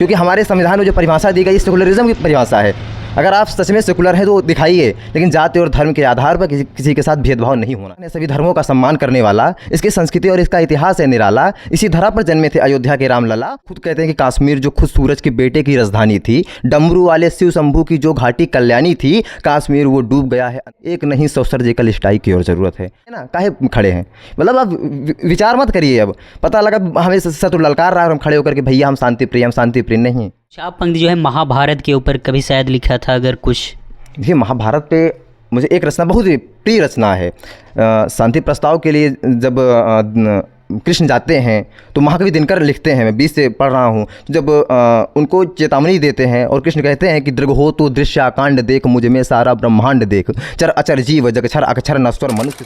क्योंकि हमारे संविधान में जो परिभाषा दी गई सेकुलरिज्म की परिभाषा है। अगर आप सच में सेकुलर हैं तो दिखाइए, लेकिन जाति और धर्म के आधार पर किसी के साथ भेदभाव नहीं होना। सभी धर्मों का सम्मान करने वाला, इसकी संस्कृति और इसका इतिहास है निराला। इसी धरा पर जन्मे थे अयोध्या के राम लला। खुद कहते हैं कि कश्मीर जो खुद सूरज के बेटे की राजधानी थी, डमरू वाले शिव शंभू की जो घाटी कल्याणी थी, कश्मीर वो डूब गया है। एक नहीं 100 सर्जिकल स्ट्राइक की और ज़रूरत है ना। काहे खड़े हैं, मतलब अब विचार मत करिए। अब पता लगा हमें शत्रु ललकार रहा, हम खड़े होकर के भैया हम शांति प्रिय, हम शांति प्रिय नहीं। आप पंक्ति जो है महाभारत के ऊपर कभी शायद लिखा था, अगर कुछ देखिए महाभारत पे मुझे एक रचना बहुत ही प्रिय रचना है। शांति प्रस्ताव के लिए जब कृष्ण जाते हैं तो महाकवि दिनकर लिखते हैं, मैं 20 से पढ़ रहा हूँ, जब उनको चेतावनी देते हैं और कृष्ण कहते हैं कि दृग हो तो दृश्याकांड देख, मुझ में सारा ब्रह्मांड देख, चर अचर जीव जगक्षर अक्षर नश्वर मनुष्य।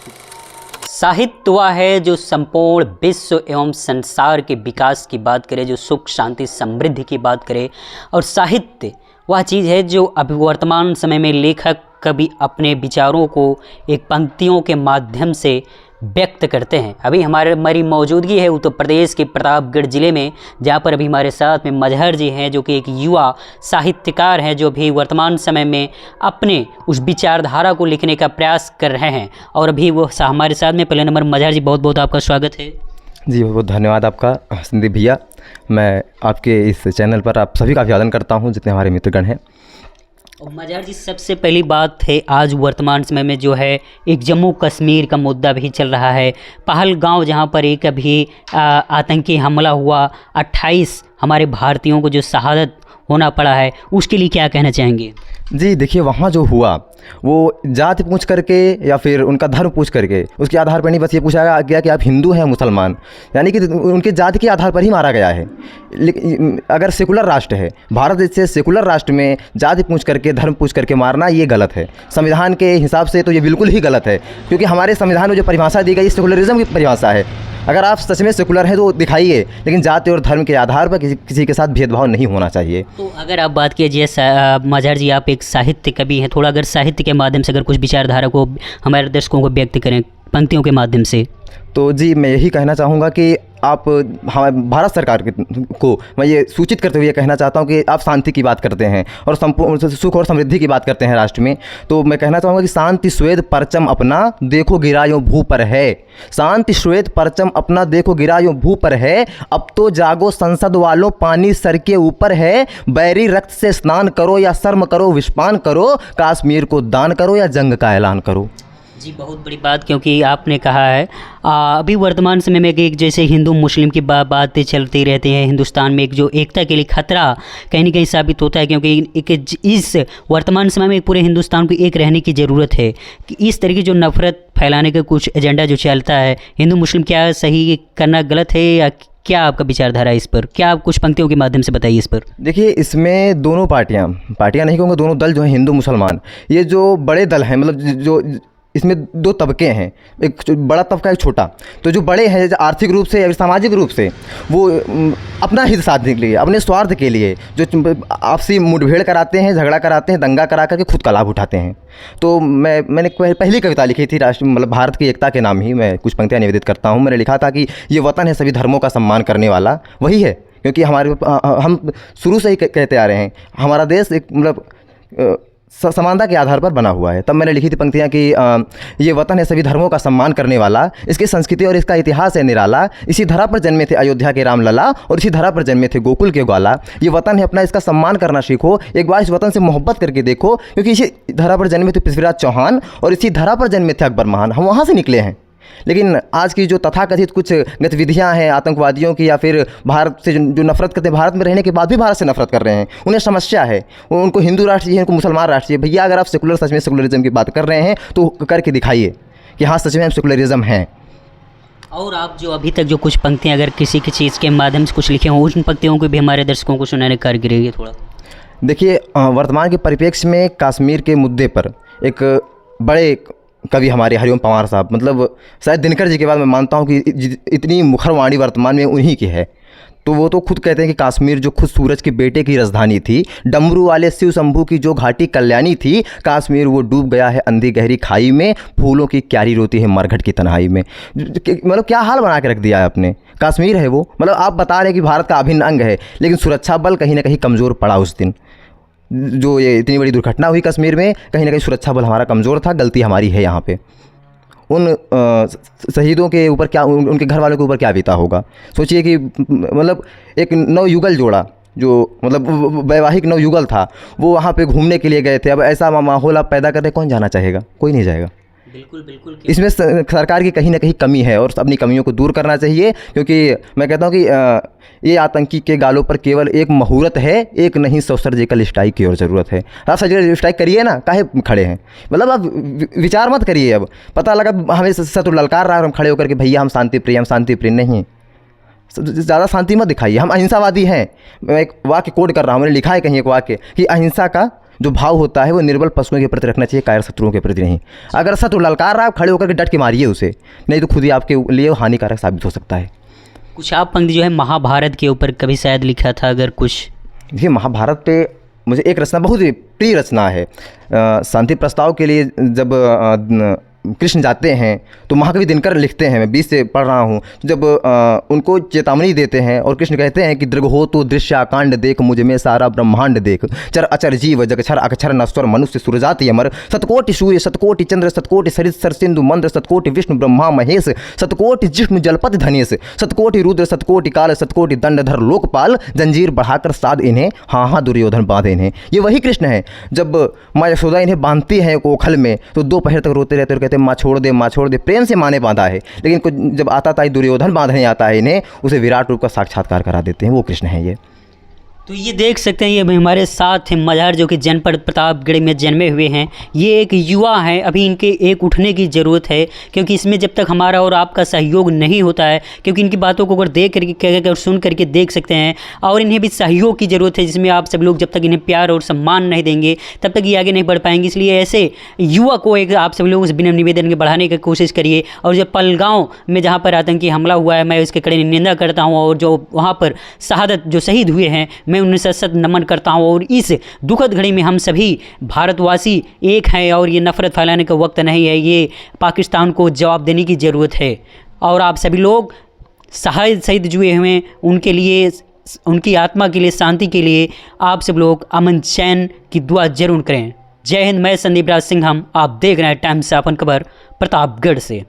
साहित्य वह है जो संपूर्ण विश्व एवं संसार के विकास की बात करे, जो सुख शांति समृद्धि की बात करे। और साहित्य वह चीज़ है जो अभी वर्तमान समय में लेखक कभी अपने विचारों को एक पंक्तियों के माध्यम से व्यक्त करते हैं। अभी हमारी मौजूदगी है उत्तर प्रदेश के प्रतापगढ़ ज़िले में, जहाँ पर अभी हमारे साथ में मजहर जी हैं, जो कि एक युवा साहित्यकार हैं, जो भी वर्तमान समय में अपने उस विचारधारा को लिखने का प्रयास कर रहे हैं। और अभी वो हमारे साथ में। पहले नंबर मजहर जी, बहुत बहुत आपका स्वागत है। जी बहुत धन्यवाद आपका संदीप भैया। मैं आपके इस चैनल पर आप सभी का अभिवादन करता हूँ, जितने हमारे मित्रगण हैं। और मजहर जी, सबसे पहली बात है, आज वर्तमान समय में जो है एक जम्मू कश्मीर का मुद्दा भी चल रहा है। पहलगांव जहां पर एक अभी आतंकी हमला हुआ, 28 हमारे भारतीयों को जो शहादत होना पड़ा है, उसके लिए क्या कहना चाहेंगे? जी देखिए, वहाँ जो हुआ वो जाति पूछ करके या फिर उनका धर्म पूछ करके उसके आधार पर नहीं, बस ये पूछा गया कि आप हिंदू हैं मुसलमान, यानी कि उनके जाति के आधार पर ही मारा गया है। लेकिन अगर सेकुलर राष्ट्र है भारत, जैसे सेकुलर राष्ट्र में जाति पूछ करके धर्म पूछ करके मारना ये गलत है। संविधान के हिसाब से तो ये बिल्कुल ही गलत है, क्योंकि हमारे संविधान में जो परिभाषा दी गई सेकुलरिज्म की परिभाषा है। अगर आप सच में सेकुलर हैं तो दिखाइए, लेकिन जाति और धर्म के आधार पर किसी के साथ भेदभाव नहीं होना चाहिए। तो अगर आप बात कीजिए मजहर जी, आप एक साहित्य कवि हैं, थोड़ा अगर साहित्य के माध्यम से अगर कुछ विचारधारा को हमारे दर्शकों को व्यक्त करें पंक्तियों के माध्यम से। तो जी मैं यही कहना चाहूँगा कि आप हमारे भारत सरकार को मैं ये सूचित करते हुए कहना चाहता हूँ कि आप शांति की बात करते हैं और संपूर्ण सुख और समृद्धि की बात करते हैं राष्ट्र में। तो मैं कहना चाहूँगा कि शांति श्वेत परचम अपना देखो गिरा यूं भू पर है। शांति श्वेत परचम अपना देखो गिरा यूं भू पर है। अब तो जागो संसद वालों, पानी सर के ऊपर है। बैरी रक्त से स्नान करो या शर्म करो विषपान करो, कश्मीर को दान करो या जंग का ऐलान करो। जी बहुत बड़ी बात, क्योंकि आपने कहा है अभी वर्तमान समय में एक जैसे हिंदू मुस्लिम की बातें चलती रहती हैं, हिंदुस्तान में एक जो एकता के लिए खतरा कहीं न कहीं साबित होता है, क्योंकि एक इस वर्तमान समय में पूरे हिंदुस्तान को एक रहने की ज़रूरत है। कि इस तरह की जो नफरत फैलाने का कुछ एजेंडा जो चलता है हिंदू मुस्लिम, क्या सही करना गलत है या क्या आपका विचारधारा इस पर? क्या आप कुछ पंक्तियों के माध्यम से बताइए इस पर। देखिए, इसमें दोनों पार्टियां नहीं कहूँगा, दोनों दल जो हैं हिंदू मुसलमान, ये जो बड़े दल हैं, मतलब जो इसमें दो तबके हैं, एक बड़ा तबका एक छोटा। तो जो बड़े हैं आर्थिक रूप से या सामाजिक रूप से वो अपना हित साधने के लिए, अपने स्वार्थ के लिए जो आपसी मुठभेड़ कराते हैं, झगड़ा कराते हैं, दंगा करा करके खुद का लाभ उठाते हैं। तो मैंने पहली कविता लिखी थी राष्ट्र मतलब भारत की एकता के नाम ही मैं कुछ पंक्तियाँ निवेदित करता हूँ। मैंने लिखा था कि ये वतन है सभी धर्मों का सम्मान करने वाला, वही है। क्योंकि हम शुरू से ही कहते आ रहे हैं हमारा देश एक मतलब समानता के आधार पर बना हुआ है। तब मैंने लिखी थी पंक्तियाँ कि ये वतन है सभी धर्मों का सम्मान करने वाला, इसकी संस्कृति और इसका इतिहास है निराला। इसी धरा पर जन्मे थे अयोध्या के राम लला और इसी धरा पर जन्मे थे गोकुल के ग्वाला। ये वतन है अपना, इसका सम्मान करना सीखो, एक बार इस वतन से मोहब्बत करके देखो, क्योंकि इसी धरा पर जन्मे थे पृथ्वीराज चौहान और इसी धरा पर जन्मे थे अकबर महान। हम वहाँ से निकले हैं। लेकिन आज की जो तथाकथित कुछ गतिविधियां हैं आतंकवादियों की, या फिर भारत से जो नफरत करते हैं, भारत में रहने के बाद भी भारत से नफरत कर रहे हैं, उन्हें समस्या है, उनको हिंदू राष्ट्र चाहिए, उनको मुसलमान राष्ट्र चाहिए। भैया अगर आप सेकुलर सच में सेकुलरिज्म की बात कर रहे हैं तो करके दिखाइए कि हाँ सच में हम सेकुलरिज्म हैं। और आप जो अभी तक जो कुछ पंक्तियाँ अगर किसी की चीज़ के माध्यम से कुछ लिखे हों, उन पंक्तियों को भी हमारे दर्शकों को सुनाने का गिरेगी थोड़ा। देखिए, वर्तमान के परिप्रेक्ष्य में कश्मीर के मुद्दे पर एक बड़े कवि हमारे हरिओम पंवार साहब, मतलब शायद दिनकर जी के बाद मैं मानता हूँ कि इतनी मुखर वाणी वर्तमान में उन्हीं की है। तो वो तो खुद कहते हैं कि कश्मीर जो खुद सूरज के बेटे की राजधानी थी, डमरू वाले शिव शंभू की जो घाटी कल्याणी थी, कश्मीर वो डूब गया है अंधी गहरी खाई में, फूलों की क्यारी रोती है मरघट की तन्हाई में। मतलब क्या हाल बना के रख दिया है आपने। कश्मीर है वो, मतलब आप बता रहे हैं कि भारत का अभिन्न अंग है, लेकिन सुरक्षा बल कहीं ना कहीं कमज़ोर पड़ा उस दिन। जो ये इतनी बड़ी दुर्घटना हुई कश्मीर में, कहीं ना कहीं सुरक्षा बल हमारा कमज़ोर था, गलती हमारी है यहाँ पे। उन शहीदों के ऊपर क्या, उनके घर वालों के ऊपर क्या बीता होगा। सोचिए कि मतलब एक नवयुगल जोड़ा जो मतलब वैवाहिक नवयुगल था, वो वहाँ पे घूमने के लिए गए थे। अब ऐसा माहौल आप पैदा करते, कौन जाना चाहेगा, कोई नहीं जाएगा। बिल्कुल बिल्कुल। इसमें सरकार की कहीं ना कहीं कमी है और अपनी कमियों को दूर करना चाहिए, क्योंकि मैं कहता हूँ कि ये आतंकी के गालों पर केवल एक मुहूर्त है, एक नहीं 100 सर्जिकल स्ट्राइक की और ज़रूरत है। आप सर्जिकल स्ट्राइक करिए ना, काहे खड़े हैं, मतलब आप विचार मत करिए। अब पता लगा हमें शत्रु ललकार रहा है, हम खड़े होकर के भैया हम शांति प्रिय, हम शांति प्रिय नहीं। ज़्यादा शांति मत दिखाइए, हम अहिंसावादी हैं। मैं एक वाक्य कोड कर रहा हूँ, मैंने लिखा है कहीं एक वाक्य कि अहिंसा का जो भाव होता है वो निर्बल पशुओं के प्रति रखना चाहिए, कायर शत्रुओं के प्रति नहीं। अगर शत्रु ललकार रहा है, खड़े होकर के डट के मारिए उसे, नहीं तो खुद ही आपके लिए हानिकारक साबित हो सकता है। कुछ आप पंक्ति जो है महाभारत के ऊपर कभी शायद लिखा था, अगर कुछ। देखिए महाभारत पे मुझे एक रचना बहुत ही प्रिय रचना है। शांति प्रस्ताव के लिए जब कृष्ण जाते हैं तो महाकवि दिनकर लिखते हैं, मैं 20 से पढ़ रहा हूँ, जब उनको चेतावनी देते हैं और कृष्ण कहते हैं कि दृग हो तो दृश्याकांड देख, मुझ में सारा ब्रह्मांड देख, चर अचर जीव जगक्षर अक्षर नश्वर मनुष्य सुरजाति अमर, शतकोटि सूर्य शतकोटि चंद्र शतकोटि सरित सर सिंधु मंद्र, शतकोटि विष्णु ब्रह्मा महेश, शतकोटि जिष्णु जलपति धनेश, शतकोटि रुद्र शतकोटि काल, शतकोटि दंडधर लोकपाल, जंजीर बढ़ाकर साध इन्हें, हाँ हाँ दुर्योधन बांध इन्हें। ये वही कृष्ण है। जब माँ यशोदा इन्हें बांधती है ओखल में तो 2 पहर तक रोते रहते और कहते माँ छोड़ दे, माँ छोड़ दे, प्रेम से माँ ने बांधा है। लेकिन कुछ जब आता था दुर्योधन बांधने आता है इन्हें, उसे विराट रूप का साक्षात्कार करा देते हैं, वो कृष्ण है ये। तो ये देख सकते हैं, ये हमारे साथ हैं मल्हार जो कि जनपद प्रतापगढ़ में जन्मे हुए हैं। ये एक युवा हैं, अभी इनके एक उठने की ज़रूरत है, क्योंकि इसमें जब तक हमारा और आपका सहयोग नहीं होता है, क्योंकि इनकी बातों को अगर देख करके और सुन करके देख सकते हैं, और इन्हें भी सहयोग की ज़रूरत है, जिसमें आप सब लोग जब तक इन्हें प्यार और सम्मान नहीं देंगे तब तक ये आगे नहीं बढ़ पाएंगे। इसलिए ऐसे युवा को एक आप सब लोग बिना निवेदन के बढ़ाने की कोशिश करिए। और जब पहलगांव में जहाँ पर आतंकी हमला हुआ है, मैं उसके कड़े निंदा करता हूँ, और जो वहाँ पर शहादत जो शहीद हुए हैं, मैं उन्हें सशक्त नमन करता हूँ। और इस दुखद घड़ी में हम सभी भारतवासी एक हैं, और ये नफरत फैलाने का वक्त नहीं है, ये पाकिस्तान को जवाब देने की ज़रूरत है। और आप सभी लोग शहीद जुए हुए, उनके लिए, उनकी आत्मा के लिए, शांति के लिए आप सब लोग अमन चैन की दुआ जरूर करें। जय हिंद। मैं संदीप राज सिंह, आप देख रहे हैं टाइम्स अपन खबर प्रतापगढ़ से।